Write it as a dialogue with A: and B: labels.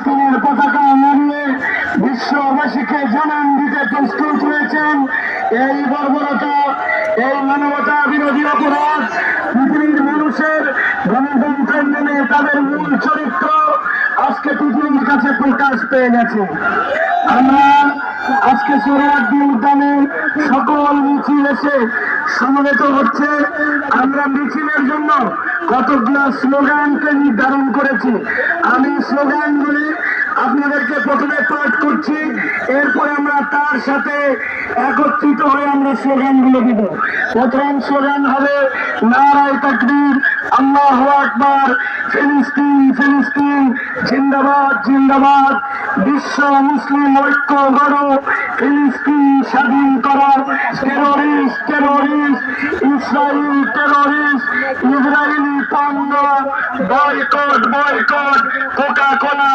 A: ফিলিস্তিনের পতাকা নামিয়ে বিশ্ববাসীকে জানান দিতে প্রস্তুত হয়েছেন। এই বর্বরতা, এই মানবতা বিরোধী অপরাধ, পৃথিবীর মানুষের গণতন্ত্রের নামে তাদের মূল চরিত্র আজকে পৃথিবীর কাছে প্রকাশ পেয়ে গেছে। আমরা আজকে সোহরাওয়ার্দী উদ্যানে সকল মিছিল এসে সমবেত হচ্ছে। আমরা মিছিলের জন্য কতগুলো স্লোগানকে নির্ধারণ করেছি। আমি স্লোগানগুলি আপনাদেরকে প্রথমে পাঠ করছি, এরপরে আমরা তার সাথে একত্রিত হয়ে আমরা স্লোগানগুলো দিব। প্রথম স্লোগান হবে নারায়ে তাকবীর, আল্লাহু আকবার, ফিলিস্তিন ফিলিস্তিন, জিন্দাবাদ জিন্দাবাদ, বিশ্ব মুসলিম ঐক্য গড়ো, ফিলিস্তিন স্বাধীন করো, terrorist terrorist, Israel terrorist, Israeli পণ্য বয়কট বয়কট, কোকা কোলা